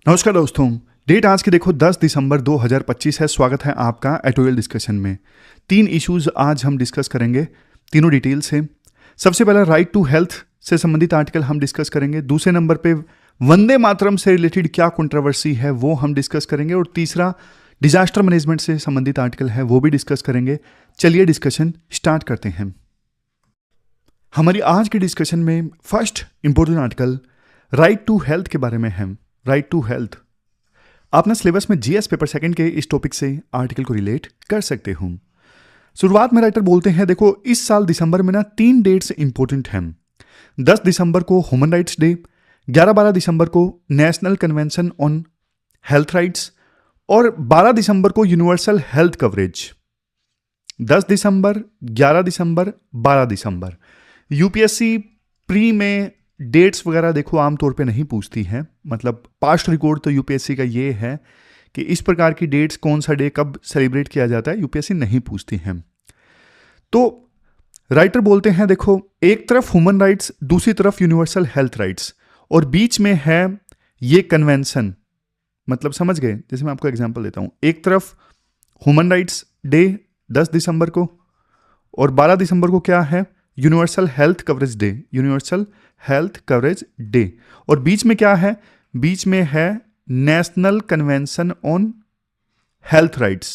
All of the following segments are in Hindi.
नमस्कार दोस्तों। डेट आज की देखो 10 दिसंबर 2025 है। स्वागत है आपका एटोरियल डिस्कशन में। 3 इश्यूज आज हम डिस्कस करेंगे, तीनों डिटेल से। सबसे पहला राइट टू हेल्थ से संबंधित आर्टिकल हम डिस्कस करेंगे। दूसरे नंबर पे वंदे मातरम से रिलेटेड क्या कंट्रोवर्सी है वो हम डिस्कस करेंगे। और तीसरा डिजास्टर मैनेजमेंट से संबंधित आर्टिकल है वो भी डिस्कस करेंगे। चलिए डिस्कशन स्टार्ट करते हैं। हमारी आज के डिस्कशन में first important article right to health के बारे में है। राइट टू हेल्थ आप ना सिलेबस में जीएस पेपर सेकंड के इस टॉपिक से आर्टिकल को रिलेट कर सकते हो। शुरुआत में राइटर बोलते हैं, देखो इस साल दिसंबर में ना 3 डेट्स इंपॉर्टेंट हैं। 10 दिसंबर को ह्यूमन राइट्स डे, 11-12 दिसंबर को national convention on health rights और 12 दिसंबर को यूनिवर्सल हेल्थ कवरेज। 10 दिसंबर, 11 दिसंबर, 12 दिसंबर। यूपीएससी प्री में डेट्स वगैरह देखो आमतौर पे नहीं पूछती है, मतलब पास्ट रिकॉर्ड तो यूपीएससी का ये है कि इस प्रकार की डेट्स कौन सा डे कब सेलिब्रेट किया जाता है यूपीएससी नहीं पूछती है। तो राइटर बोलते हैं, देखो एक तरफ ह्यूमन राइट्स, दूसरी तरफ यूनिवर्सल हेल्थ राइट्स और बीच में है ये कन्वेंशन। मतलब समझ गए? जैसे मैं आपको एग्जांपल देता हूं, एक तरफ ह्यूमन राइट्स डे 10 दिसंबर को और 12 दिसंबर को क्या है? Universal health coverage day. Universal health coverage day. और बीच में क्या है? बीच में है national convention on health rights.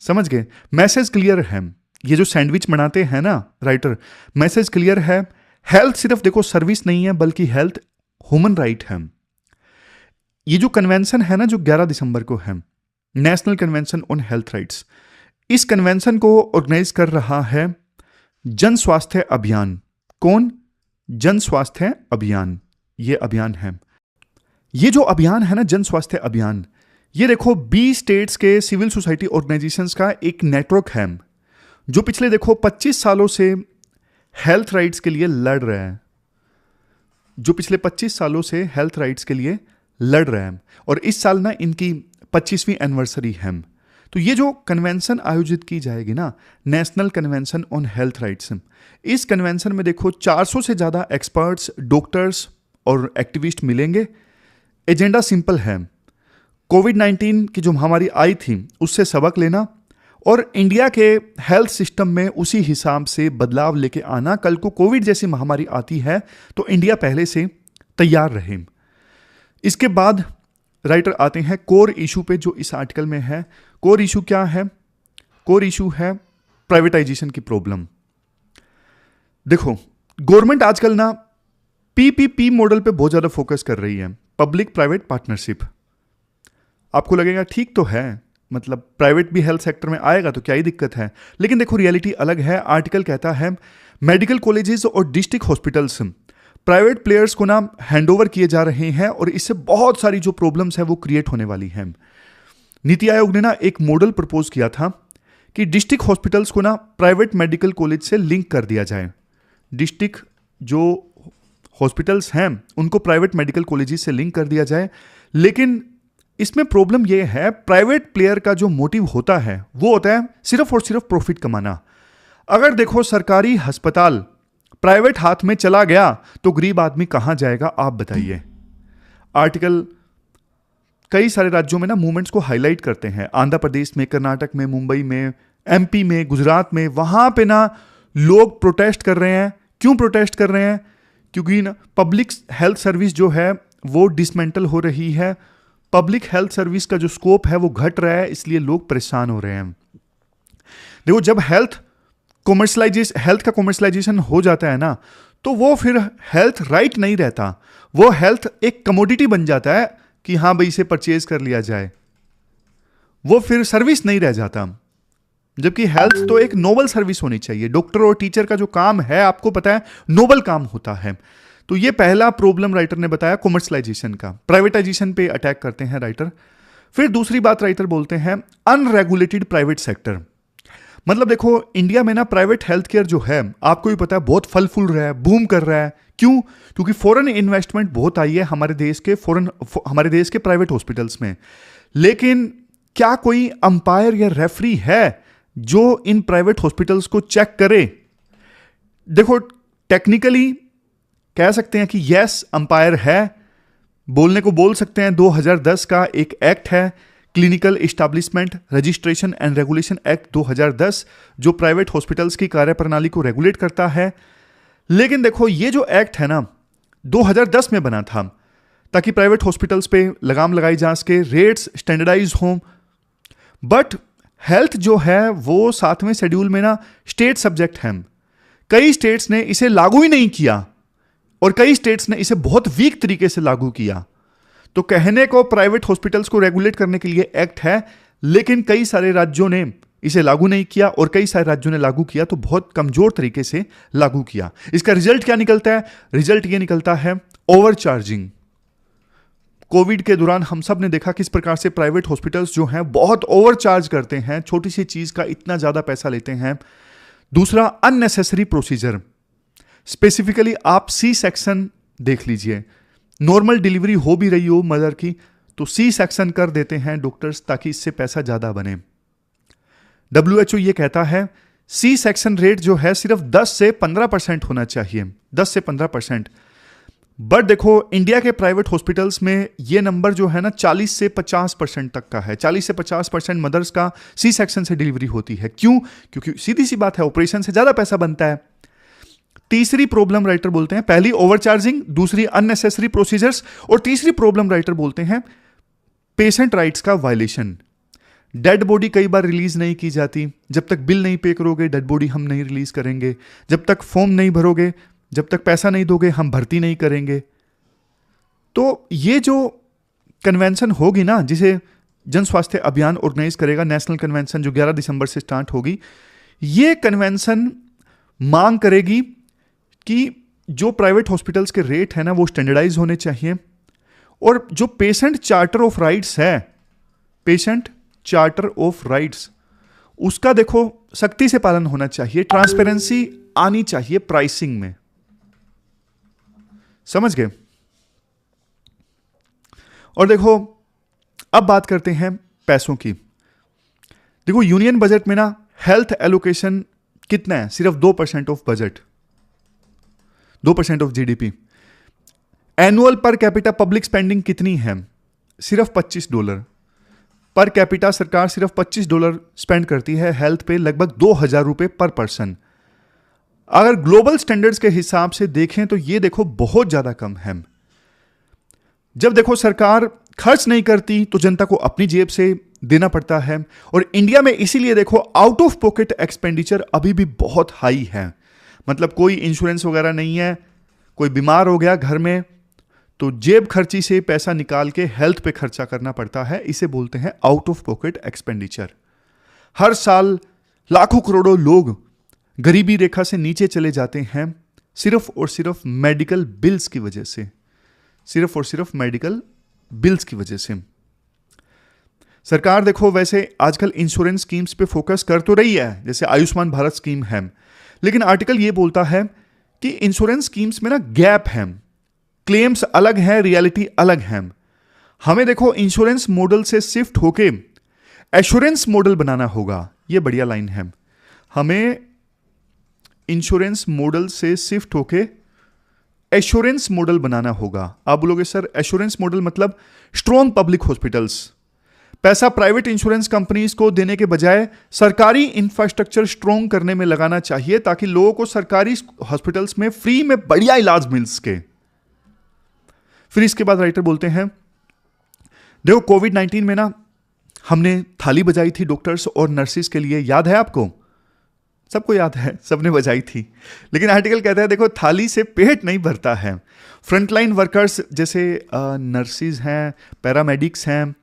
समझ गए? मैसेज क्लियर है। ये जो सैंडविच बनाते हैं ना राइटर, मैसेज क्लियर है। हेल्थ सिर्फ देखो सर्विस नहीं है बल्कि हेल्थ ह्यूमन राइट है। ये जो कन्वेंशन है ना जो 11 दिसंबर को है, national convention on health rights, इस कन्वेंशन को ऑर्गेनाइज कर रहा है जन स्वास्थ्य अभियान। कौन? जन स्वास्थ्य अभियान। ये अभियान है। ये जो अभियान है ना जन स्वास्थ्य अभियान, ये देखो 20 स्टेट्स के सिविल सोसाइटी ऑर्गेनाइजेशंस का एक नेटवर्क है जो पिछले देखो 25 सालों से हेल्थ राइट्स के लिए लड़ रहे हैं। जो पिछले 25 सालों से हेल्थ राइट्स के लिए लड़ रहे हैं और इस साल ना इनकी 25वीं एनिवर्सरी है। तो ये जो कन्वेंशन आयोजित की जाएगी ना, national convention on health rights, इस कन्वेंशन में देखो 400 से ज़्यादा एक्सपर्ट्स, डॉक्टर्स और एक्टिविस्ट मिलेंगे। एजेंडा सिंपल है, कोविड-19 की जो महामारी आई थी उससे सबक लेना और इंडिया के हेल्थ सिस्टम में उसी हिसाब से बदलाव लेके आना। कल को कोविड जैसी महामारी आती है तो इंडिया पहले से तैयार रहे। इसके बाद राइटर आते हैं कोर इशू पे जो इस आर्टिकल में है। कोर इशू क्या है? कोर इशू है प्राइवेटाइजेशन की प्रॉब्लम। देखो गवर्नमेंट आजकल ना पीपीपी मॉडल पे बहुत ज्यादा फोकस कर रही है, पब्लिक प्राइवेट पार्टनरशिप। आपको लगेगा ठीक तो है, मतलब प्राइवेट भी हेल्थ सेक्टर में आएगा तो क्या ही दिक्कत है, लेकिन देखो रियलिटी अलग है। आर्टिकल कहता है मेडिकल कॉलेजेस और डिस्ट्रिक्ट हॉस्पिटल्स प्राइवेट प्लेयर्स को ना हैंडओवर किए जा रहे हैं और इससे बहुत सारी जो प्रॉब्लम्स है वो क्रिएट होने वाली हैं। नीति आयोग ने ना एक मॉडल प्रपोज किया था कि डिस्ट्रिक्ट हॉस्पिटल्स को ना प्राइवेट मेडिकल कॉलेज से लिंक कर दिया जाए। डिस्ट्रिक्ट जो हॉस्पिटल्स हैं उनको प्राइवेट मेडिकल कॉलेजेस से लिंक कर दिया जाए। लेकिन इसमें प्रॉब्लम यह है, प्राइवेट प्लेयर का जो मोटिव होता है वो होता है सिर्फ और सिर्फ प्रॉफिट कमाना। अगर देखो सरकारी अस्पताल प्राइवेट हाथ में चला गया तो गरीब आदमी कहां जाएगा, आप बताइए। आर्टिकल कई सारे राज्यों में ना मूवमेंट्स को हाईलाइट करते हैं। आंध्र प्रदेश में, कर्नाटक में, मुंबई में, एमपी में, गुजरात में, वहां पे ना लोग प्रोटेस्ट कर रहे हैं। क्यों प्रोटेस्ट कर रहे हैं? क्योंकि ना पब्लिक हेल्थ सर्विस जो है वो डिसमेंटल हो रही है। पब्लिक हेल्थ सर्विस का जो स्कोप है वो घट रहा है, इसलिए लोग परेशान हो रहे हैं। देखो जब हेल्थ का कॉमर्शलाइजेशन हो जाता है ना तो वो फिर हेल्थ राइट नहीं रहता, वो हेल्थ एक कमोडिटी बन जाता है कि हाँ भाई इसे परचेज कर लिया जाए, वो फिर सर्विस नहीं रह जाता। जबकि हेल्थ तो एक नोबल सर्विस होनी चाहिए। डॉक्टर और टीचर का जो काम है आपको पता है नोबल काम होता है। तो ये पहला प्रॉब्लम राइटर ने बताया कॉमर्शलाइजेशन का। प्राइवेटाइजेशन पे अटैक करते हैं राइटर। फिर दूसरी बात राइटर बोलते हैं अनरेगुलेटेड प्राइवेट सेक्टर। मतलब देखो इंडिया में ना प्राइवेट हेल्थ केयर जो है आपको भी पता है बहुत फल फूल रहा है, बूम कर रहा है। क्यों? क्योंकि फॉरेन इन्वेस्टमेंट बहुत आई है हमारे देश के प्राइवेट हॉस्पिटल्स में। लेकिन क्या कोई अंपायर या रेफरी है जो इन प्राइवेट हॉस्पिटल्स को चेक करे? देखो टेक्निकली कह सकते हैं कि यस अंपायर है, बोलने को बोल सकते हैं 2010 का एक एक्ट है, clinical establishment registration and regulation act 2010, जो प्राइवेट हॉस्पिटल्स की कार्यप्रणाली को रेगुलेट करता है। लेकिन देखो ये जो एक्ट है ना 2010 में बना था ताकि प्राइवेट हॉस्पिटल्स पे लगाम लगाई जा सके, रेट्स स्टैंडर्डाइज हों। बट हेल्थ जो है वो 7वें शेड्यूल में ना स्टेट सब्जेक्ट है। कई स्टेट्स ने इसे लागू ही नहीं किया और कई स्टेट्स ने इसे बहुत वीक तरीके से लागू किया। तो कहने को प्राइवेट हॉस्पिटल्स को रेगुलेट करने के लिए एक्ट है, लेकिन कई सारे राज्यों ने इसे लागू नहीं किया और कई सारे राज्यों ने लागू किया तो बहुत कमजोर तरीके से लागू किया। इसका रिजल्ट क्या निकलता है? रिजल्ट ये निकलता है ओवरचार्जिंग। कोविड के दौरान हम सब ने देखा किस प्रकार से प्राइवेट हॉस्पिटल्स जो हैं बहुत ओवरचार्ज करते हैं, छोटी सी चीज का इतना ज्यादा पैसा लेते हैं। दूसरा, अननेसेसरी प्रोसीजर। स्पेसिफिकली आप सी सेक्शन देख लीजिए, नॉर्मल डिलीवरी हो भी रही हो मदर की तो सी सेक्शन कर देते हैं डॉक्टर्स ताकि इससे पैसा ज्यादा बने। WHO ये कहता है सी सेक्शन रेट जो है सिर्फ 10 से 15% होना चाहिए, 10 से 15%। बट देखो इंडिया के प्राइवेट हॉस्पिटल्स में ये नंबर जो है ना 40 से 50% तक का है। 40 से 50% मदर्स का सी सेक्शन से डिलीवरी होती है। क्यों? क्योंकि सीधी सी बात है, ऑपरेशन से ज्यादा पैसा बनता है। तीसरी प्रॉब्लम राइटर बोलते हैं, पहली ओवरचार्जिंग, दूसरी अननेसेसरी प्रोसीजर्स और तीसरी प्रॉब्लम राइटर बोलते हैं पेशेंट राइट्स का वायलेशन। डेड बॉडी कई बार रिलीज नहीं की जाती। जब तक बिल नहीं पे करोगे डेड बॉडी हम नहीं रिलीज करेंगे। जब तक फॉर्म नहीं भरोगे, जब तक पैसा नहीं दोगे हम भर्ती नहीं करेंगे। तो ये जो कन्वेंशन होगी ना, जिसे जन स्वास्थ्य अभियान ऑर्गेनाइज करेगा, नेशनल कन्वेंशन जो 11 दिसंबर से स्टार्ट होगी, ये कन्वेंशन मांग करेगी कि जो प्राइवेट हॉस्पिटल्स के रेट है ना वो स्टैंडर्डाइज होने चाहिए और जो पेशेंट चार्टर ऑफ राइट्स है, पेशेंट चार्टर ऑफ राइट्स, उसका देखो सख्ती से पालन होना चाहिए। ट्रांसपेरेंसी आनी चाहिए प्राइसिंग में। समझ गए? और देखो अब बात करते हैं पैसों की। देखो यूनियन बजट में ना हेल्थ एलोकेशन कितना है? सिर्फ 2% of budget, 2% of GDP। Annual per capita public spending कितनी है? सिर्फ $25 पर कैपिटा। सरकार सिर्फ $25 स्पेंड करती है हेल्थ पे, लगभग 2000 रुपए पर पर्सन। अगर ग्लोबल स्टैंडर्ड्स के हिसाब से देखें तो ये देखो बहुत ज्यादा कम है। जब देखो सरकार खर्च नहीं करती तो जनता को अपनी जेब से देना पड़ता है। और इंडिया में इसीलिए देखो आउट ऑफ पॉकेट एक्सपेंडिचर अभी भी बहुत हाई है। मतलब कोई इंश्योरेंस वगैरह नहीं है, कोई बीमार हो गया घर में तो जेब खर्ची से पैसा निकाल के हेल्थ पे खर्चा करना पड़ता है। इसे बोलते हैं आउट ऑफ पॉकेट एक्सपेंडिचर। हर साल लाखों करोड़ों लोग गरीबी रेखा से नीचे चले जाते हैं सिर्फ और सिर्फ मेडिकल बिल्स की वजह से, सिर्फ और सिर्फ मेडिकल बिल्स की वजह से। सरकार देखो वैसे आजकल इंश्योरेंस स्कीम्स पे फोकस कर तो रही है, जैसे आयुष्मान भारत स्कीम है, लेकिन आर्टिकल ये बोलता है कि इंश्योरेंस स्कीम्स में ना गैप है, क्लेम्स अलग है, रियलिटी अलग है। हमें देखो इंश्योरेंस मॉडल से शिफ्ट होके एश्योरेंस मॉडल बनाना होगा। ये बढ़िया लाइन है। हमें इंश्योरेंस मॉडल से शिफ्ट होके एश्योरेंस मॉडल बनाना होगा। आप बोलोगे सर एश्योरेंस मॉडल मतलब स्ट्रॉन्ग पब्लिक हॉस्पिटल्स। पैसा प्राइवेट इंश्योरेंस कंपनीज को देने के बजाय सरकारी इंफ्रास्ट्रक्चर स्ट्रॉन्ग करने में लगाना चाहिए ताकि लोगों को सरकारी हॉस्पिटल्स में फ्री में बढ़िया इलाज मिल सके। फिर इसके बाद राइटर बोलते हैं देखो कोविड-19 में ना हमने थाली बजाई थी डॉक्टर्स और नर्सिस के लिए, याद है आपको? सबको याद है, सबने बजाई थी। लेकिन आर्टिकल कहता है देखो थाली से पेट नहीं भरता है। फ्रंटलाइन वर्कर्स जैसे नर्सिस हैं, पैरामेडिक्स हैं,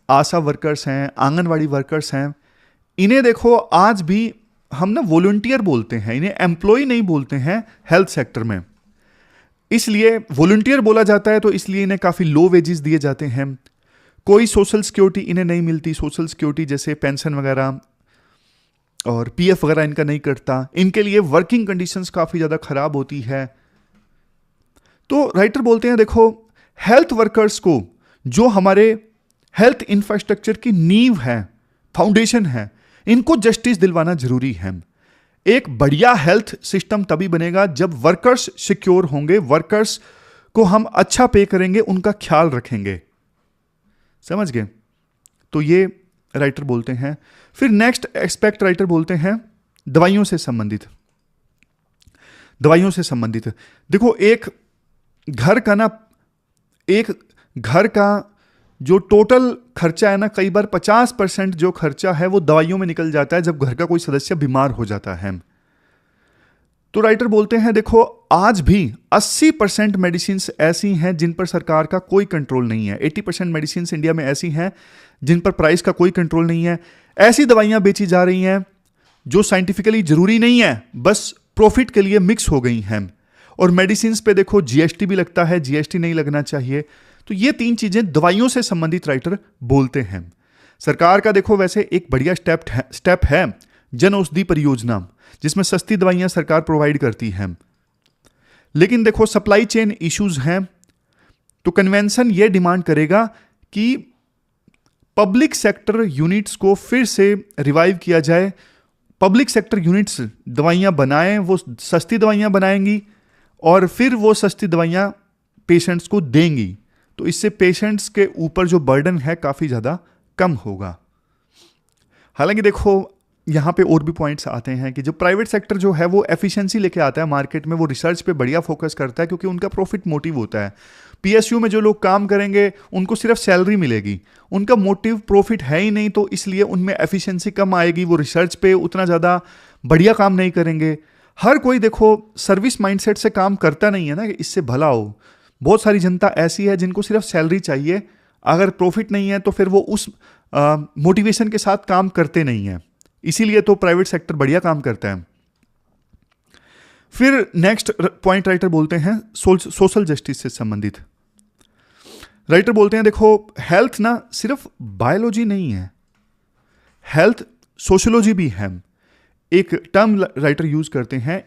आशा वर्कर्स हैं, आंगनवाड़ी वर्कर्स हैं, इन्हें देखो आज भी हम ना वॉलंटियर बोलते हैं, इन्हें एम्प्लॉय नहीं बोलते हैं हेल्थ सेक्टर में। इसलिए वॉलंटियर बोला जाता है तो इसलिए इन्हें काफ़ी लो वेजेस दिए जाते हैं। कोई सोशल सिक्योरिटी इन्हें नहीं मिलती, सोशल सिक्योरिटी जैसे पेंशन वगैरह और PF वगैरह इनका नहीं कटता। इनके लिए वर्किंग कंडीशंस काफ़ी ज़्यादा खराब होती है। तो राइटर बोलते हैं देखो हेल्थ वर्कर्स को, जो हमारे हेल्थ इंफ्रास्ट्रक्चर की नींव है, फाउंडेशन है, इनको जस्टिस दिलवाना जरूरी है। एक बढ़िया हेल्थ सिस्टम तभी बनेगा जब वर्कर्स सिक्योर होंगे, वर्कर्स को हम अच्छा पे करेंगे, उनका ख्याल रखेंगे। समझ गए? तो ये राइटर बोलते हैं। फिर नेक्स्ट एस्पेक्ट राइटर बोलते हैं दवाइयों से संबंधित। दवाइयों से संबंधित देखो, एक घर का जो टोटल खर्चा है ना, कई बार 50% जो खर्चा है वो दवाइयों में निकल जाता है जब घर का कोई सदस्य बीमार हो जाता है। तो राइटर बोलते हैं देखो, आज भी 80% मेडिसिन ऐसी हैं जिन पर सरकार का कोई कंट्रोल नहीं है। 80% मेडिसिन इंडिया में ऐसी हैं जिन पर प्राइस का कोई कंट्रोल नहीं है। ऐसी दवाइयां बेची जा रही हैं जो साइंटिफिकली जरूरी नहीं है, बस प्रॉफिट के लिए मिक्स हो गई हैं। और मेडिसिन पे देखो जीएसटी भी लगता है, जीएसटी नहीं लगना चाहिए। तो ये 3 चीजें दवाइयों से संबंधित राइटर बोलते हैं। सरकार का देखो वैसे एक बढ़िया स्टेप है जन औषधि परियोजना, जिसमें सस्ती दवाइयां सरकार प्रोवाइड करती है। लेकिन देखो सप्लाई चेन इश्यूज हैं, तो कन्वेंशन ये डिमांड करेगा कि पब्लिक सेक्टर यूनिट्स को फिर से रिवाइव किया जाए। पब्लिक सेक्टर यूनिट्स दवाइयां बनाएं, वो सस्ती दवाइयां बनाएंगी और फिर वो सस्ती दवाइयां पेशेंट्स को देंगी। तो इससे पेशेंट्स के ऊपर जो बर्डन है काफ़ी ज़्यादा कम होगा। हालांकि देखो यहाँ पे और भी पॉइंट्स आते हैं कि जो प्राइवेट सेक्टर जो है वो एफिशिएंसी लेके आता है मार्केट में, वो रिसर्च पे बढ़िया फोकस करता है क्योंकि उनका प्रॉफिट मोटिव होता है। पीएसयू में जो लोग काम करेंगे उनको सिर्फ सैलरी मिलेगी, उनका मोटिव प्रॉफिट है ही नहीं, तो इसलिए उनमें एफिशिएंसी कम आएगी, वो रिसर्च पे उतना ज़्यादा बढ़िया काम नहीं करेंगे। हर कोई देखो सर्विस माइंडसेट से काम करता नहीं है ना कि इससे भला हो। बहुत सारी जनता ऐसी है जिनको सिर्फ सैलरी चाहिए, अगर प्रॉफिट नहीं है तो फिर वो उस मोटिवेशन के साथ काम करते नहीं है। इसीलिए तो प्राइवेट सेक्टर बढ़िया काम करता है। फिर नेक्स्ट पॉइंट राइटर बोलते हैं सोशल जस्टिस से संबंधित। राइटर बोलते हैं देखो, हेल्थ ना सिर्फ बायोलॉजी नहीं है, हेल्थ सोशोलॉजी भी है। एक टर्म राइटर यूज करते हैं,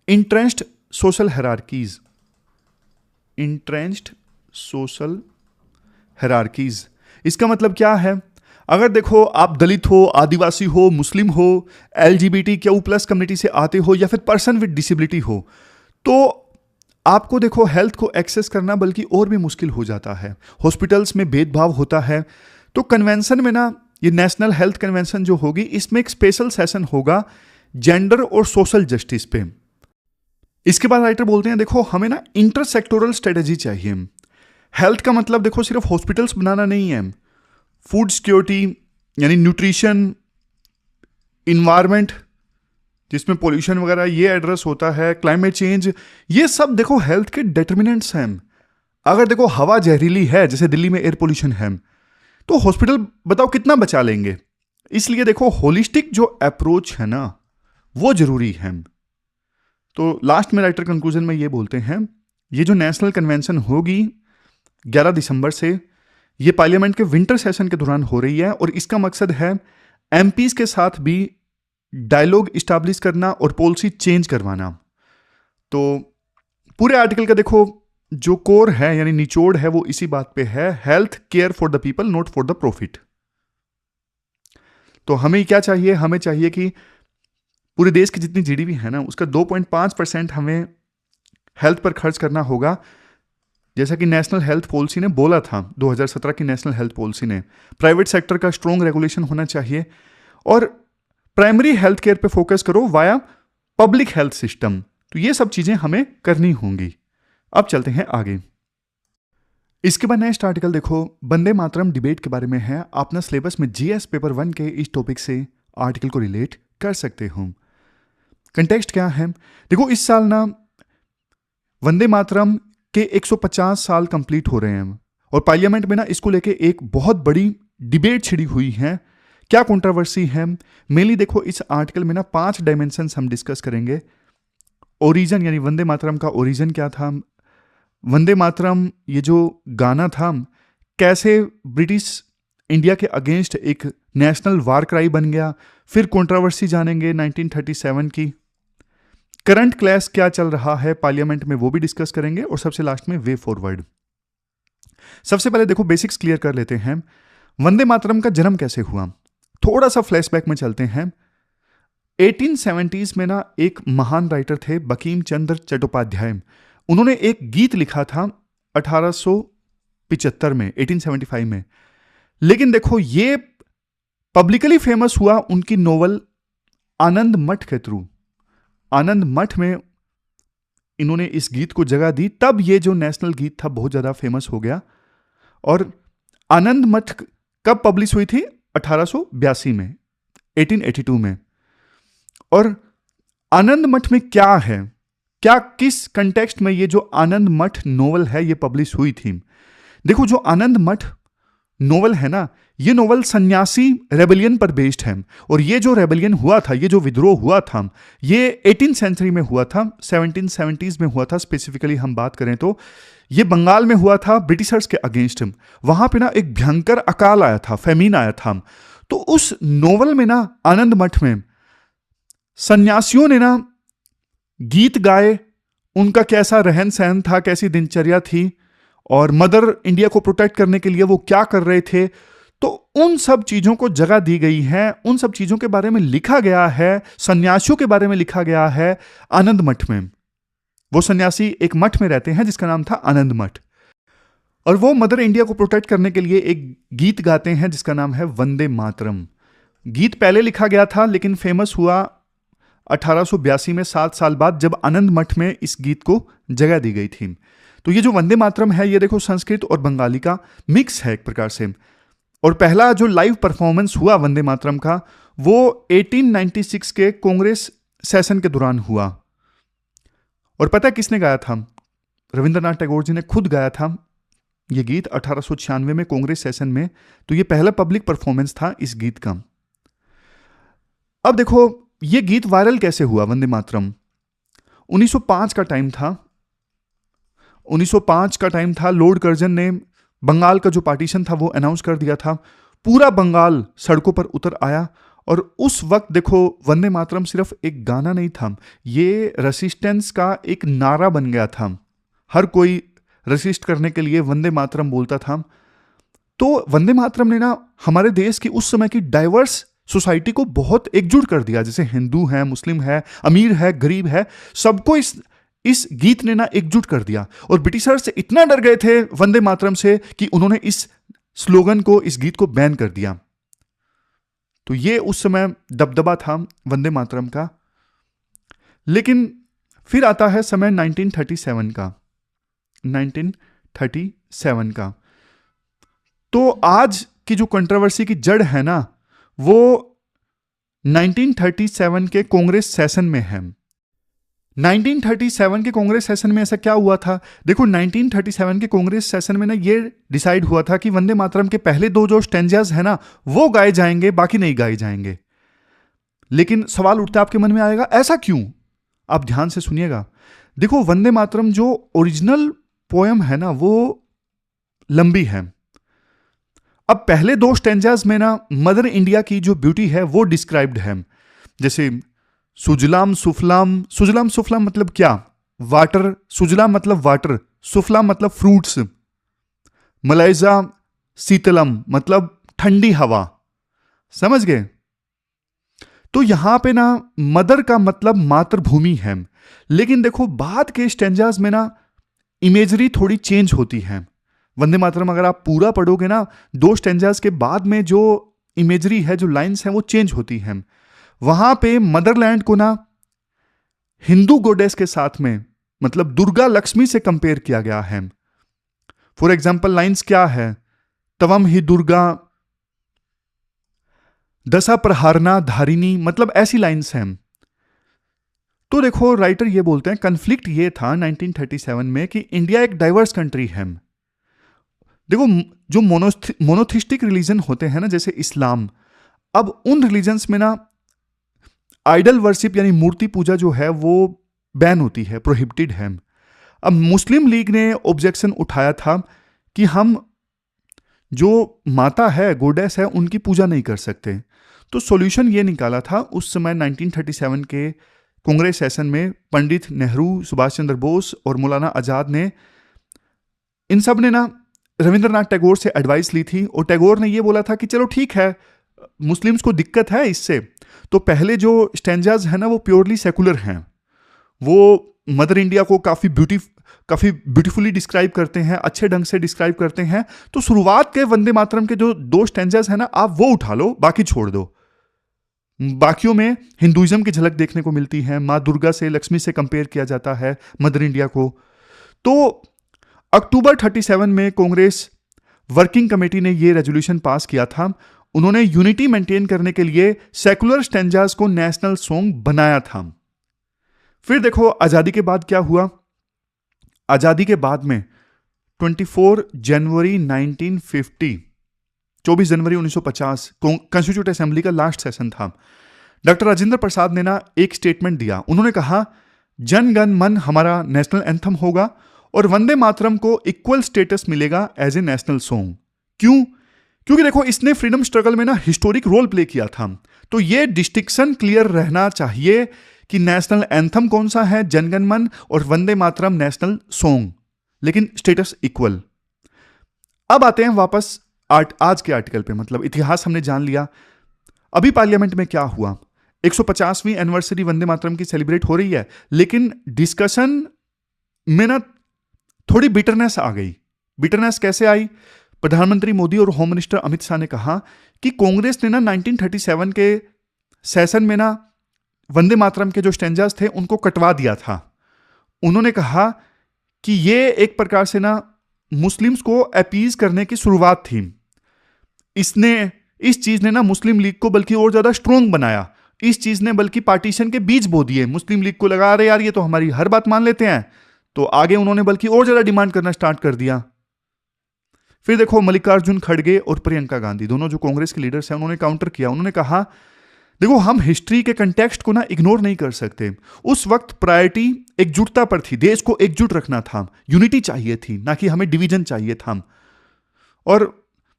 entrenched social hierarchies. Entrenched social hierarchies, इसका मतलब क्या है? अगर देखो आप दलित हो, आदिवासी हो, मुस्लिम हो, LGBTQ+ कम्युनिटी से आते हो या फिर पर्सन विद डिसेबिलिटी हो, तो आपको देखो हेल्थ को एक्सेस करना बल्कि और भी मुश्किल हो जाता है। हॉस्पिटल्स में भेदभाव होता है। तो कन्वेंशन में ना, ये नेशनल हेल्थ कन्वेंशन जो होगी, इसमें एक स्पेशल सेशन होगा जेंडर और सोशल जस्टिस पे। इसके बाद राइटर बोलते हैं देखो, हमें ना इंटरसेक्टोरल स्ट्रेटेजी चाहिए। हेल्थ का मतलब देखो सिर्फ हॉस्पिटल्स बनाना नहीं है, फूड सिक्योरिटी यानी न्यूट्रिशन, इन्वायरमेंट जिसमें पोल्यूशन वगैरह ये एड्रेस होता है, क्लाइमेट चेंज, ये सब देखो हेल्थ के डिटर्मिनेंट्स हैं। अगर देखो हवा जहरीली है, जैसे दिल्ली में एयर पोल्यूशन है, तो हॉस्पिटल बताओ कितना बचा लेंगे। इसलिए देखो होलिस्टिक जो अप्रोच है ना वो जरूरी है। तो लास्ट में राइटर कंक्लूजन में ये बोलते हैं, ये जो नेशनल कन्वेंशन होगी 11 दिसंबर से, ये पार्लियामेंट के विंटर सेशन के दौरान हो रही है और इसका मकसद है एमपीज के साथ भी डायलॉग इस्टेब्लिश करना और पॉलिसी चेंज करवाना। तो पूरे आर्टिकल का देखो जो कोर है यानी निचोड़ है वो इसी बात पे है, health care for the people not for the profit. तो हमें क्या चाहिए? हमें चाहिए कि पूरे देश की जितनी जीडीपी है ना उसका 2.5% हमें हेल्थ पर खर्च करना होगा, जैसा कि नेशनल हेल्थ पॉलिसी ने बोला था। 2017 की नेशनल हेल्थ पॉलिसी ने प्राइवेट सेक्टर का स्ट्रॉन्ग रेगुलेशन होना चाहिए और प्राइमरी हेल्थ केयर पे फोकस करो वाया पब्लिक हेल्थ सिस्टम। तो ये सब चीजें हमें करनी होंगी। अब चलते हैं आगे। इसके बाद नेक्स्ट आर्टिकल देखो, वंदे मातरम डिबेट के बारे में है। आप ना सिलेबस में जीएस पेपर 1 के इस टॉपिक से आर्टिकल को रिलेट कर सकते हो। कंटेक्स्ट क्या है देखो, इस साल ना वंदे मातरम के 150 साल कंप्लीट हो रहे हैं और पार्लियामेंट में ना इसको लेके एक बहुत बड़ी डिबेट छिड़ी हुई है। क्या कंट्रोवर्सी है? मेनली देखो इस आर्टिकल में ना 5 डायमेंशंस हम डिस्कस करेंगे। ओरिजिन यानी वंदे मातरम का ओरिजिन क्या था, वंदे मातरम ये जो गाना था कैसे ब्रिटिश इंडिया के अगेंस्ट एक नेशनल वार क्राई बन गया। फिर कंट्रोवर्सी जानेंगे 1937 की। करंट क्लैश क्या चल रहा है पार्लियामेंट में वो भी डिस्कस करेंगे और सबसे लास्ट में वे फॉरवर्ड। सबसे पहले देखो बेसिक्स क्लियर कर लेते हैं। वंदे मातरम का जन्म कैसे हुआ, थोड़ा सा फ्लैशबैक में चलते हैं। 1870s में ना एक महान राइटर थे बंकिम चंद्र चट्टोपाध्याय, उन्होंने एक गीत लिखा था 1875 में, 1875 में। लेकिन देखो ये पब्लिकली फेमस हुआ उनकी नोवेल आनंद मठ के थ्रू। आनंद मठ में इन्होंने इस गीत को जगह दी, तब ये जो नेशनल गीत था बहुत ज़्यादा फेमस हो गया। और आनंद मठ कब पब्लिश हुई थी? 1882 में, 1882 में। और आनंद मठ में क्या है, क्या किस कंटेक्स्ट में ये जो आनंद मठ नोवेल है ये पब्लिश हुई थी? देखो, जो आनंद मठ नोवेल है ना, ये नोवेल सन्यासी रेबेलियन पर बेस्ड है। और ये जो रेबेलियन हुआ था, ये जो विद्रोह हुआ था, ये 18th सेंचुरी में हुआ था, 1770s में हुआ था। स्पेसिफिकली हम बात करें तो ये बंगाल में हुआ था, ब्रिटिशर्स के अगेंस्ट। वहां पे ना एक भयंकर अकाल आया था, फेमीन आया था। तो उस नोवेल में ना, आनंद मठ में सन्यासियों ने ना गीत गाए, उनका कैसा रहन सहन था, कैसी दिनचर्या थी, और मदर इंडिया को प्रोटेक्ट करने के लिए वो क्या कर रहे थे। तो उन सब चीजों को जगह दी गई है, उन सब चीजों के बारे में लिखा गया है, सन्यासियों के बारे में लिखा गया है आनंद मठ में। वो सन्यासी एक मठ में रहते हैं जिसका नाम था आनंद मठ, और वो मदर इंडिया को प्रोटेक्ट करने के लिए एक गीत गाते हैं जिसका नाम है वंदे मातरम। गीत पहले लिखा गया था लेकिन फेमस हुआ 1882 में, 7 साल बाद, जब आनंद मठ में इस गीत को जगह दी गई थी। तो ये जो वंदे मातरम है, ये देखो संस्कृत और बंगाली का मिक्स है एक प्रकार से। और पहला जो लाइव परफॉर्मेंस हुआ वंदे मातरम का, वो 1896 के कांग्रेस सेशन के दौरान हुआ। और पता है किसने गाया था? रविंद्रनाथ टैगोर जी ने खुद गाया था ये गीत 1896 में कांग्रेस सेशन में। तो ये पहला पब्लिक परफॉर्मेंस था इस गीत का। अब देखो ये गीत वायरल कैसे हुआ, वंदे मातरम? 1905 का टाइम था। 1905 का टाइम था। लॉर्ड कर्जन ने बंगाल का जो पार्टीशन था वो अनाउंस कर दिया था। पूरा बंगाल सड़कों पर उतर आया। और उस वक्त देखो वंदे मातरम सिर्फ एक गाना नहीं था, ये रेसिस्टेंस का एक नारा बन गया था। हर कोई रेसिस्ट करने के लिए वंदे मातरम बोलता था। तो वंदे मातरम ने ना हमारे देश की उस समय की डाइवर्स सोसाइटी को बहुत एकजुट कर दिया। जैसे हिंदू है, मुस्लिम है, अमीर है, गरीब है, सबको इस गीत ने ना एकजुट कर दिया। और ब्रिटिशर्स से इतना डर गए थे वंदे मातरम से कि उन्होंने इस स्लोगन को, इस गीत को बैन कर दिया। तो ये उस समय दबदबा था वंदे मातरम का। लेकिन फिर आता है समय 1937 का। 1937 का। तो आज की जो कंट्रोवर्सी की जड़ है ना, वो 1937 के कांग्रेस सेशन में है। 1937 के कांग्रेस सेशन में ऐसा क्या हुआ था? देखो 1937 के कांग्रेस सेशन में ना ये डिसाइड हुआ था कि वंदे मातरम के पहले 2 जो स्टेंजास है ना वो गाए जाएंगे, बाकी नहीं गाए जाएंगे। लेकिन सवाल उठता है आपके मन में आएगा, ऐसा क्यों? आप ध्यान से सुनिएगा। देखो वंदे मातरम जो ओरिजिनल पोयम है ना वो लंबी है। अब पहले 2 स्टेंजास में ना मदर इंडिया की जो ब्यूटी है वो डिस्क्राइब्ड है। जैसे सुजलाम सुफलाम। सुजलाम सुफलाम मतलब क्या? वाटर। सुजलाम मतलब वाटर, सुफलाम मतलब फ्रूट्स, मलाइजा शीतलम मतलब ठंडी हवा। समझ गए? तो यहां पे ना मदर का मतलब मातृभूमि है। लेकिन देखो बाद के स्टेंजास में ना इमेजरी थोड़ी चेंज होती है। वंदे मातरम अगर आप पूरा पढ़ोगे ना, 2 स्टेंजास के बाद में जो इमेजरी है, जो लाइंस हैं, वो चेंज होती हैं। वहां पे मदरलैंड को ना हिंदू गोडेस के साथ में, मतलब दुर्गा लक्ष्मी से कंपेयर किया गया है। फॉर एग्जाम्पल लाइंस क्या है? तवम ही दुर्गा दशा प्रहारना धारिणी, मतलब ऐसी लाइंस हैं। तो देखो राइटर ये बोलते हैं कन्फ्लिक्ट ये था 1937 में कि इंडिया एक डाइवर्स कंट्री है। देखो जो मोनोथिस्टिक रिलीजन होते हैं ना, जैसे इस्लाम, अब उन रिलीजन्स में ना आइडल वर्शिप यानी मूर्ति पूजा जो है वो बैन होती है, प्रोहिबिटेड है। अब मुस्लिम लीग ने ऑब्जेक्शन उठाया था कि हम जो माता है, गोडेस है, उनकी पूजा नहीं कर सकते। तो सॉल्यूशन ये निकाला था उस समय 1937 के कांग्रेस सेशन में पंडित नेहरू, सुभाष चंद्र बोस और मौलाना आजाद ने, इन सब ने ना रविंद्रनाथ टैगोर से एडवाइस ली थी। और टैगोर ने ये बोला था कि चलो ठीक है, मुस्लिम्स को दिक्कत है इससे, तो पहले जो स्टेंजाज है ना वो प्योरली सेकुलर हैं, वो मदर इंडिया को काफ़ी काफ़ी ब्यूटीफुली डिस्क्राइब करते हैं, अच्छे ढंग से डिस्क्राइब करते हैं। तो शुरुआत के वंदे मातरम के जो 2 स्टैंजास है ना, आप वो उठा लो, बाकी छोड़ दो। बाकियों में हिंदुइज्म की झलक देखने को मिलती है, माँ दुर्गा से, लक्ष्मी से कंपेयर किया जाता है मदर इंडिया को। तो अक्टूबर 37 में कांग्रेस वर्किंग कमेटी ने ये रेजोल्यूशन पास किया था। उन्होंने यूनिटी मेंटेन करने के लिए सेकुलर स्टैंजास को नेशनल सॉन्ग बनाया था। फिर देखो आजादी के बाद क्या हुआ। आजादी के बाद में 24 जनवरी 1950, 24 जनवरी 1950 कॉन्स्टिट्यूट असेंबली का लास्ट सेशन था। डॉक्टर राजेंद्र प्रसाद ने ना एक स्टेटमेंट दिया। उन्होंने कहा जन गण मन हमारा नेशनल एंथम होगा और वंदे मातरम को इक्वल स्टेटस मिलेगा एज ए नेशनल सॉन्ग। क्यों? क्योंकि देखो इसने फ्रीडम स्ट्रगल में ना हिस्टोरिक रोल प्ले किया था। तो ये डिस्टिंक्शन क्लियर रहना चाहिए कि नेशनल एंथम कौन सा है, जनगण मन, और वंदे मातरम नेशनल सॉन्ग, लेकिन स्टेटस इक्वल। अब आते हैं वापस आज के आर्टिकल पे, मतलब इतिहास हमने जान लिया। अभी पार्लियामेंट में क्या हुआ, 150वीं एनिवर्सरी वंदे मातरम की सेलिब्रेट हो रही है, लेकिन डिस्कशन में ना थोड़ी बिटरनेस आ गई। बिटरनेस कैसे आई? प्रधानमंत्री मोदी और होम मिनिस्टर अमित शाह ने कहा कि कांग्रेस ने ना 1937 के सेशन में ना वंदे मातरम के जो स्टैंजास थे उनको कटवा दिया था। उन्होंने कहा कि ये एक प्रकार से ना मुस्लिम्स को अपीज करने की शुरुआत थी। इस चीज ने ना मुस्लिम लीग को बल्कि और ज्यादा स्ट्रोंग बनाया। इस चीज ने बल्कि पार्टीशन के बीज बो दिए। मुस्लिम लीग को लगा, अरे यार ये तो हमारी हर बात मान लेते हैं, तो आगे उन्होंने बल्कि और ज्यादा डिमांड करना स्टार्ट कर दिया। फिर देखो मल्लिकार्जुन खड़गे और प्रियंका गांधी, दोनों जो कांग्रेस के लीडर्स हैं, उन्होंने काउंटर किया। उन्होंने कहा देखो हम हिस्ट्री के कंटेक्स्ट को ना इग्नोर नहीं कर सकते। उस वक्त प्रायोरिटी एकजुटता पर थी, देश को एकजुट रखना था, यूनिटी चाहिए थी, ना कि हमें डिवीजन चाहिए था। और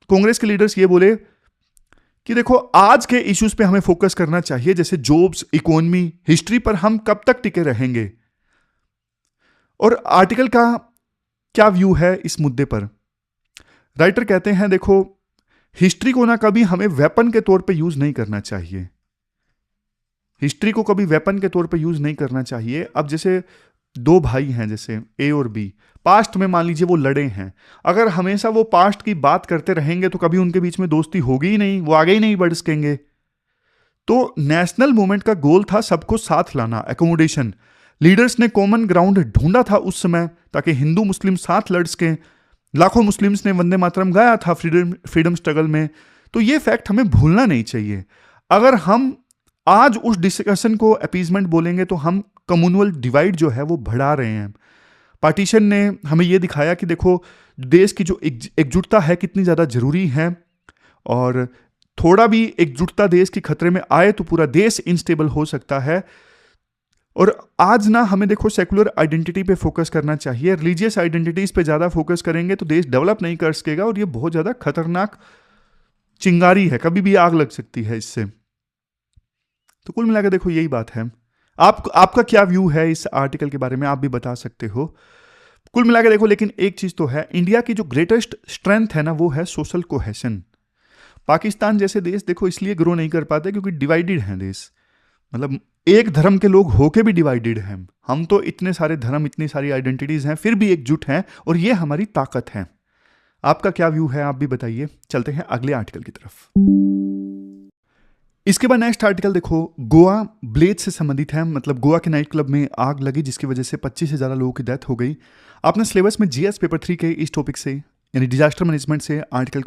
कांग्रेस के लीडर्स ये बोले कि देखो आज के इश्यूज पे हमें फोकस करना चाहिए, जैसे जॉब्स, इकोनॉमी। हिस्ट्री पर हम कब तक टिके रहेंगे? और आर्टिकल का क्या व्यू है इस मुद्दे पर? राइटर कहते हैं देखो हिस्ट्री को ना कभी हमें वेपन के तौर पे यूज नहीं करना चाहिए। हिस्ट्री को कभी वेपन के तौर पे यूज नहीं करना चाहिए। अब जैसे 2 भाई हैं, जैसे ए और बी, पास्ट में मान लीजिए वो लड़े हैं, अगर हमेशा वो पास्ट की बात करते रहेंगे तो कभी उनके बीच में दोस्ती होगी ही नहीं, वो आगे ही नहीं बढ़ सकेंगे। तो नेशनल मूवमेंट का गोल था सबको साथ लाना, एकोमोडेशन। लीडर्स ने कॉमन ग्राउंड ढूंढा था उस समय ताकि हिंदू मुस्लिम साथ लड़ सकें। लाखों मुस्लिम्स ने वंदे मातरम गाया था फ्रीडम स्ट्रगल में। तो ये फैक्ट हमें भूलना नहीं चाहिए। अगर हम आज उस डिस्कशन को अपीजमेंट बोलेंगे तो हम कम्युनल डिवाइड जो है वो बढ़ा रहे हैं। पार्टीशन ने हमें ये दिखाया कि देखो देश की जो एकजुटता है कितनी ज़्यादा ज़रूरी है, और थोड़ा भी एकजुटता देश की खतरे में आए तो पूरा देश इनस्टेबल हो सकता है। और आज ना हमें देखो सेकुलर आइडेंटिटी पे फोकस करना चाहिए। रिलीजियस आइडेंटिटीज पे ज़्यादा फोकस करेंगे तो देश डेवलप नहीं कर सकेगा, और ये बहुत ज़्यादा खतरनाक चिंगारी है, कभी भी आग लग सकती है इससे। तो कुल मिलाकर देखो यही बात है। आपका क्या व्यू है इस आर्टिकल के बारे में, आप भी बता सकते हो। कुल मिलाकर देखो लेकिन एक चीज तो है, इंडिया की जो ग्रेटेस्ट स्ट्रेंथ है ना वो है सोशल कोहेशन। पाकिस्तान जैसे देश देखो इसलिए ग्रो नहीं कर पाते क्योंकि डिवाइडेड हैं देश, मतलब एक धर्म के लोग होके भी डिवाइडेड हैं। हम तो इतने सारे धर्म, इतनी सारी आइडेंटिटीज हैं, फिर भी एकजुट हैं, और ये हमारी ताकत है। आपका क्या व्यू है आप भी बताइए। चलते हैं अगले आर्टिकल की तरफ। इसके बाद नेक्स्ट आर्टिकल देखो गोवा ब्लेड से संबंधित है। मतलब गोवा के नाइट क्लब में आग लगी जिसकी वजह से 25 से ज़्यादा लोगों की डेथ हो गई। आपने सिलेबस में जीएस पेपर 3 के इस टॉपिक से यानी डिजास्टर मैनेजमेंट से आर्टिकल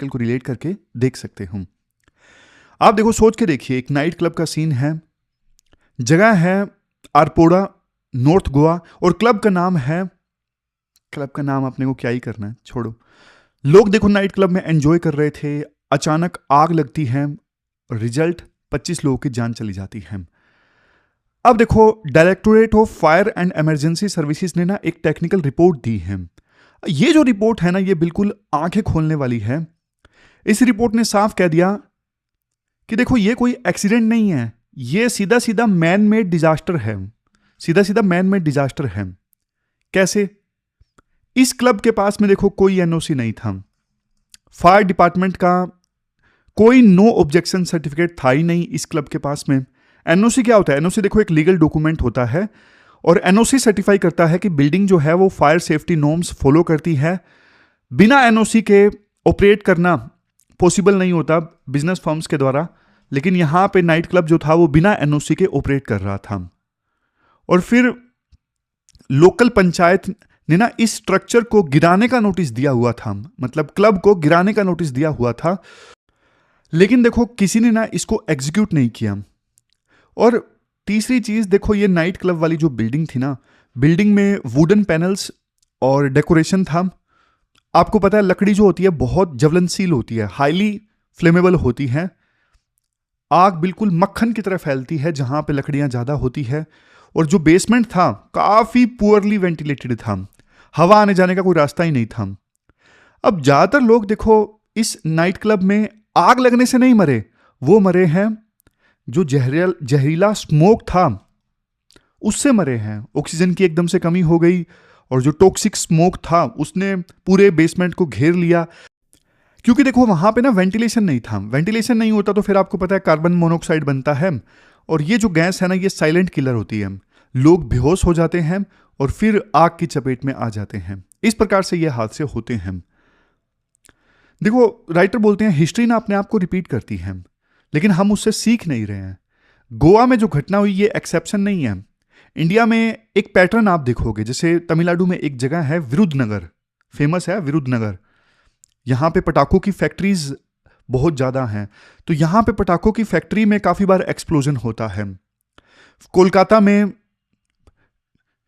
को रिलेट करके देख सकते हो। आप देखो सोच के देखिए, एक नाइट क्लब का सीन है, जगह है आरपोड़ा, नॉर्थ गोवा, और क्लब का नाम अपने को क्या ही करना है, छोड़ो। लोग देखो नाइट क्लब में एंजॉय कर रहे थे, अचानक आग लगती है, रिजल्ट 25 लोगों की जान चली जाती है। अब देखो directorate of fire and emergency services ने ना एक टेक्निकल रिपोर्ट दी है। ये जो रिपोर्ट है ना ये बिल्कुल आंखें खोलने वाली है। इस रिपोर्ट ने साफ कह दिया कि देखो ये कोई एक्सीडेंट नहीं है, ये सीधा सीधा मैन मेड डिजास्टर है। कैसे? इस क्लब के पास में देखो कोई एनओसी नहीं था, फायर डिपार्टमेंट का कोई नो ऑब्जेक्शन सर्टिफिकेट था ही नहीं इस क्लब के पास में। एनओसी क्या होता है? एनओसी देखो एक लीगल डॉक्यूमेंट होता है, और एनओसी सर्टिफाई करता है कि बिल्डिंग जो है वो फायर सेफ्टी नॉर्म्स फॉलो करती है। बिना एनओसी के ऑपरेट करना पॉसिबल नहीं होता बिजनेस फर्म्स के द्वारा, लेकिन यहां पे नाइट क्लब जो था वो बिना एनओसी के ऑपरेट कर रहा था। और फिर लोकल पंचायत ने ना इस स्ट्रक्चर को गिराने का नोटिस दिया हुआ था, मतलब क्लब को गिराने का नोटिस दिया हुआ था, लेकिन देखो किसी ने ना इसको एग्जीक्यूट नहीं किया। और तीसरी चीज देखो, ये नाइट क्लब वाली जो बिल्डिंग थी ना, बिल्डिंग में वुडन पैनल्स और डेकोरेशन था। आपको पता है लकड़ी जो होती है बहुत ज्वलनशील होती है, हाईली फ्लेमेबल होती है। आग बिल्कुल मक्खन की तरह फैलती है जहां पे लकड़ियां ज्यादा होती है। और जो बेसमेंट था काफी पुअरली वेंटिलेटेड था, हवा आने जाने का कोई रास्ता ही नहीं था। अब ज्यादातर लोग देखो इस नाइट क्लब में आग लगने से नहीं मरे, वो मरे हैं जो जहरीला स्मोक था उससे मरे हैं। ऑक्सीजन की एकदम से कमी हो गई और जो टॉक्सिक स्मोक था उसने पूरे बेसमेंट को घेर लिया। क्योंकि देखो वहां पे ना वेंटिलेशन नहीं था, वेंटिलेशन नहीं होता तो फिर आपको पता है कार्बन मोनोऑक्साइड बनता है, और ये जो गैस है ना ये साइलेंट किलर होती है। लोग बेहोश हो जाते हैं और फिर आग की चपेट में आ जाते हैं। इस प्रकार से ये हादसे होते हैं। देखो राइटर बोलते हैं हिस्ट्री ना अपने आप को रिपीट करती है, लेकिन हम उससे सीख नहीं रहे हैं। गोवा में जो घटना हुई ये एक्सेप्शन नहीं है। इंडिया में एक पैटर्न आप देखोगे, जैसे तमिलनाडु में एक जगह है विरुद्धनगर, फेमस है विरुद्धनगर। यहां पे पटाखों की फैक्ट्रीज बहुत ज्यादा हैं, तो यहां पे पटाखों की फैक्ट्री में काफी बार एक्सप्लोजन होता है। कोलकाता में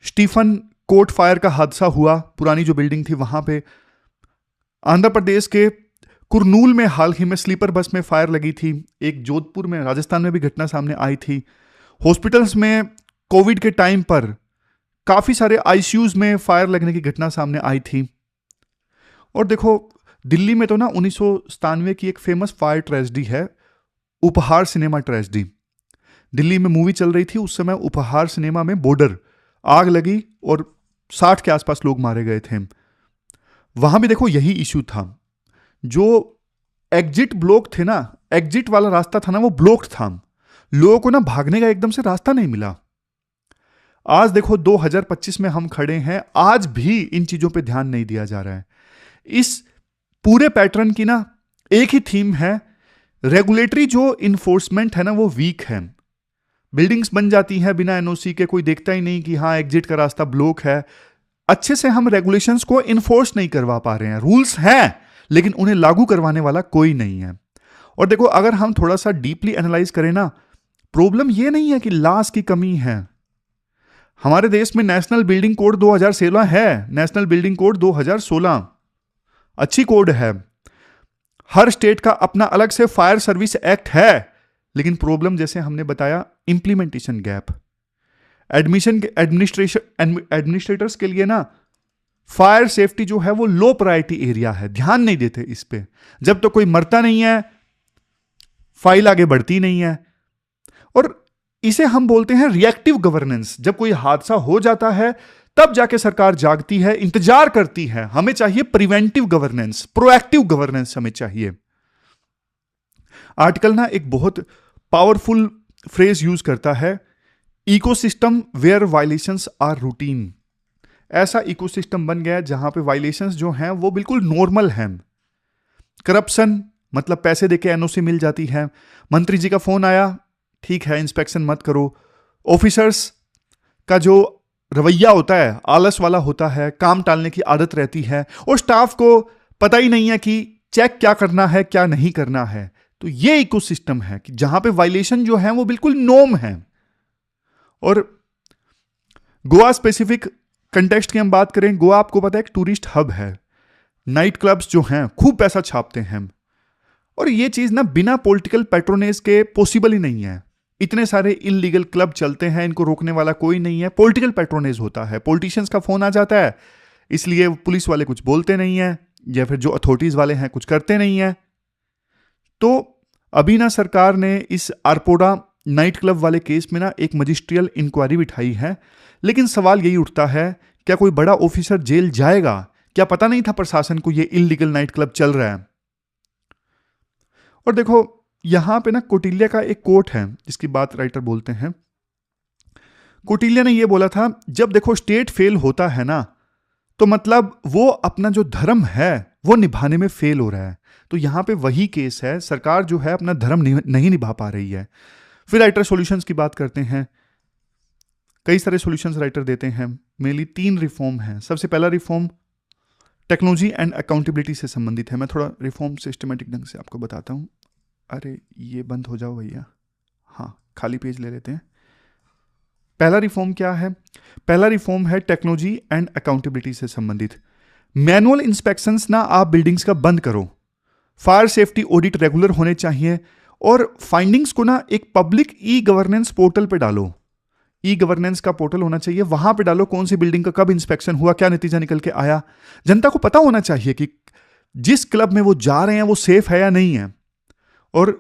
स्टीफन कोर्ट फायर का हादसा हुआ, पुरानी जो बिल्डिंग थी वहां पे। आंध्र प्रदेश के कुरनूल में हाल ही में स्लीपर बस में फायर लगी थी। एक जोधपुर में, राजस्थान में भी घटना सामने आई थी। हॉस्पिटल्स में कोविड के टाइम पर काफी सारे आईसीयूज में फायर लगने की घटना सामने आई थी। और देखो दिल्ली में तो ना 1997 की एक फेमस फायर ट्रेजेडी है, उपहार सिनेमा ट्रेजेडी। दिल्ली में मूवी चल रही थी उस समय, उपहार सिनेमा में बॉर्डर आग लगी और 60 के आसपास लोग मारे गए थे। वहां भी देखो यही इशू था। जो एग्जिट ब्लॉक थे ना, एग्जिट वाला रास्ता था ना वो ब्लॉक्ड था, लोगों को ना भागने का एकदम से रास्ता नहीं मिला। आज देखो 2025 में हम खड़े हैं, आज भी इन चीजों पे ध्यान नहीं दिया जा रहा है। इस पूरे पैटर्न की ना एक ही थीम है, रेगुलेटरी जो इन्फोर्समेंट है ना वो वीक है। बिल्डिंग्स बन जाती हैं बिना एनओसी के, कोई देखता ही नहीं कि हाँ एग्जिट का रास्ता ब्लॉक है। अच्छे से हम रेगुलेशंस को इन्फोर्स नहीं करवा पा रहे हैं। रूल्स हैं लेकिन उन्हें लागू करवाने वाला कोई नहीं है। और देखो अगर हम थोड़ा सा डीपली एनालाइज करें ना, प्रॉब्लम ये नहीं है कि लॉस की कमी है। हमारे देश में नेशनल बिल्डिंग कोड 2016 है, नेशनल बिल्डिंग कोड 2016 अच्छी कोड है। हर स्टेट का अपना अलग से फायर सर्विस एक्ट है, लेकिन प्रॉब्लम जैसे हमने बताया इंप्लीमेंटेशन गैप। एडमिनिस्ट्रेटर्स के लिए ना फायर सेफ्टी जो है वो लो प्रायोरिटी एरिया है, ध्यान नहीं देते इस पे। जब तो कोई मरता नहीं है फाइल आगे बढ़ती नहीं है। और इसे हम बोलते हैं रिएक्टिव गवर्नेंस। जब कोई हादसा हो जाता है तब जाके सरकार जागती है, इंतजार करती है। हमें चाहिए प्रिवेंटिव गवर्नेंस, प्रोएक्टिव गवर्नेंस हमें चाहिए। आर्टिकल ना एक बहुत पावरफुल फ्रेज यूज करता है, ecosystem where violations are routine. ऐसा इकोसिस्टम बन गया जहां पे वायलेशंस जो हैं वो बिल्कुल नॉर्मल हैं। करप्शन, मतलब पैसे देके एनओसी मिल जाती है। मंत्री जी का फोन आया, ठीक है इंस्पेक्शन मत करो। ऑफिसर्स का जो रवैया होता है आलस वाला होता है, काम टालने की आदत रहती है, और स्टाफ को पता ही नहीं है कि चेक क्या करना है क्या नहीं करना है। तो ये इकोसिस्टम है कि जहां पे वायलेशन जो है वो बिल्कुल नॉर्म है। और गोवा स्पेसिफिक कंटेक्स्ट की हम बात करें, गोवा आपको पता है एक टूरिस्ट हब है। नाइट क्लब्स जो हैं खूब पैसा छापते हैं, और ये चीज ना बिना पॉलिटिकल पैट्रोनेज के पॉसिबल ही नहीं है। इतने सारे इलीगल क्लब चलते हैं, इनको रोकने वाला कोई नहीं है। पॉलिटिकल पैट्रोनेज होता है, पॉलिटिशियंस का फोन आ जाता है, इसलिए पुलिस वाले कुछ बोलते नहीं है, या फिर जो अथॉरिटीज वाले हैं कुछ करते नहीं है। तो अभी ना सरकार ने इस आरपोडा नाइट क्लब वाले केस में ना एक मजिस्ट्रियल इंक्वायरी बिठाई है, लेकिन सवाल यही उठता है क्या कोई बड़ा ऑफिसर जेल जाएगा? क्या पता नहीं था प्रशासन को ये इलीगल नाइट क्लब चल रहा है? और देखो यहां पे ना कौटिल्य का एक कोट है जिसकी बात राइटर बोलते हैं, कौटिल्य ने यह बोला था, जब देखो स्टेट फेल होता है ना, तो मतलब वो अपना जो धर्म है वो निभाने में फेल हो रहा है। तो यहां पे वही केस है, सरकार जो है अपना धर्म नहीं निभा पा रही है। फिर राइटर सॉल्यूशंस की बात करते हैं। कई सारे सॉल्यूशंस राइटर देते हैं। मेनली 3 रिफॉर्म हैं। सबसे पहला रिफॉर्म टेक्नोलॉजी एंड अकाउंटेबिलिटी से संबंधित है। मैं थोड़ा रिफॉर्म सिस्टमेटिक ढंग से आपको बताता हूं। अरे ये बंद हो जाओ भैया, हाँ खाली पेज ले लेते हैं। पहला रिफॉर्म क्या है? पहला रिफॉर्म है टेक्नोलॉजी एंड अकाउंटेबिलिटी से संबंधित। मैनुअल इंस्पेक्शंस ना आप बिल्डिंग्स का बंद करो, फायर सेफ्टी ऑडिट रेगुलर होने चाहिए, और फाइंडिंग्स को ना एक पब्लिक ई गवर्नेंस पोर्टल पे डालो। ई गवर्नेंस का पोर्टल होना चाहिए, वहां पे डालो कौन सी बिल्डिंग का कब इंस्पेक्शन हुआ, क्या नतीजा निकल के आया। जनता को पता होना चाहिए कि जिस क्लब में वो जा रहे हैं वो सेफ है या नहीं है। और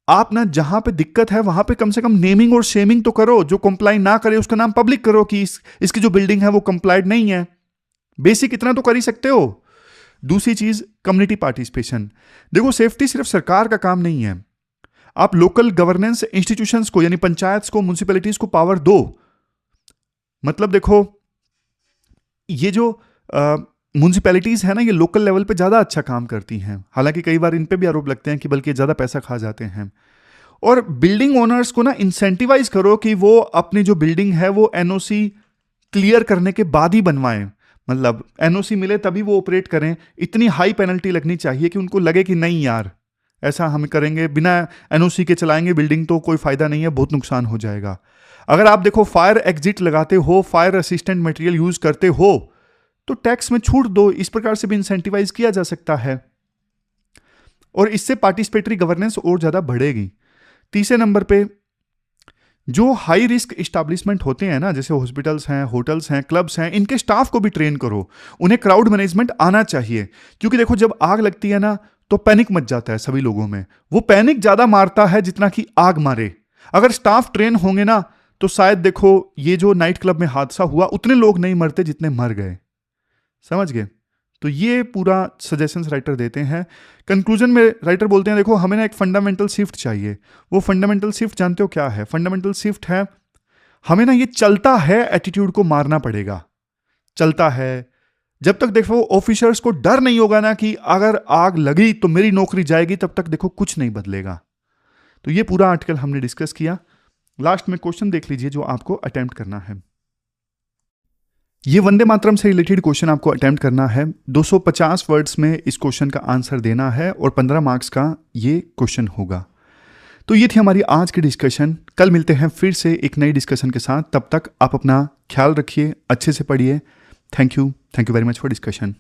आप ना जहां पे दिक्कत है वहां पे कम से कम नेमिंग और शेमिंग तो करो। जो कंप्लाई ना करे उसका नाम पब्लिक करो कि इसकी जो बिल्डिंग है वो कंप्लाइड नहीं है। बेसिक इतना तो कर ही सकते हो। दूसरी चीज, कम्युनिटी पार्टिसिपेशन। देखो सेफ्टी सिर्फ सरकार का काम नहीं है। आप लोकल गवर्नेंस इंस्टीट्यूशंस को, यानी पंचायत को, म्युनिसिपैलिटीज को पावर दो। मतलब देखो ये जो म्युनिसिपैलिटीज है ना, ये लोकल लेवल पे ज्यादा अच्छा काम करती हैं। हालांकि कई बार इन पे भी आरोप लगते हैं कि बल्कि ज्यादा पैसा खा जाते हैं। और बिल्डिंग ओनर्स को ना इंसेंटिवाइज करो कि वो अपनी जो बिल्डिंग है वो एनओसी क्लियर करने के बाद ही बनवाएं। मतलब एनओसी मिले तभी वो ऑपरेट करें। इतनी हाई पेनल्टी लगनी चाहिए कि उनको लगे कि नहीं यार, ऐसा हम करेंगे, बिना एनओसी के चलाएंगे बिल्डिंग तो कोई फायदा नहीं है, बहुत नुकसान हो जाएगा। अगर आप देखो फायर एग्जिट लगाते हो, फायर असिस्टेंट मटेरियल यूज करते हो, तो टैक्स में छूट दो। इस प्रकार से भी इंसेंटिवाइज किया जा सकता है और इससे पार्टिसिपेटरी गवर्नेंस और ज्यादा बढ़ेगी। तीसरे नंबर पे जो हाई रिस्क एस्टैब्लिशमेंट होते हैं ना, जैसे हॉस्पिटल्स हैं, होटल्स हैं, क्लब्स हैं, इनके स्टाफ को भी ट्रेन करो। उन्हें क्राउड मैनेजमेंट आना चाहिए, क्योंकि देखो जब आग लगती है ना तो पैनिक मच जाता है सभी लोगों में। वो पैनिक ज्यादा मारता है जितना कि आग मारे। अगर स्टाफ ट्रेन होंगे ना तो शायद देखो ये जो नाइट क्लब में हादसा हुआ उतने लोग नहीं मरते जितने मर गए। समझ गए? तो ये पूरा सजेशंस राइटर देते हैं। कंक्लूजन में राइटर बोलते हैं, देखो हमें ना एक फंडामेंटल शिफ्ट चाहिए। वो फंडामेंटल शिफ्ट जानते हो क्या है? फंडामेंटल शिफ्ट है हमें ना ये चलता है एटीट्यूड को मारना पड़ेगा। चलता है, जब तक देखो ऑफिसर्स को डर नहीं होगा ना कि अगर आग लगी तो मेरी नौकरी जाएगी, तब तक देखो कुछ नहीं बदलेगा। तो ये पूरा आर्टिकल हमने डिस्कस किया। लास्ट में क्वेश्चन देख लीजिए जो आपको अटेम्प्ट करना है। ये वंदे मातरम से रिलेटेड क्वेश्चन आपको अटेम्प्ट करना है। 250 वर्ड्स में इस क्वेश्चन का आंसर देना है और 15 मार्क्स का ये क्वेश्चन होगा। तो ये थी हमारी आज की डिस्कशन। कल मिलते हैं फिर से एक नई डिस्कशन के साथ। तब तक आप अपना ख्याल रखिए, अच्छे से पढ़िए। Thank you very much for discussion.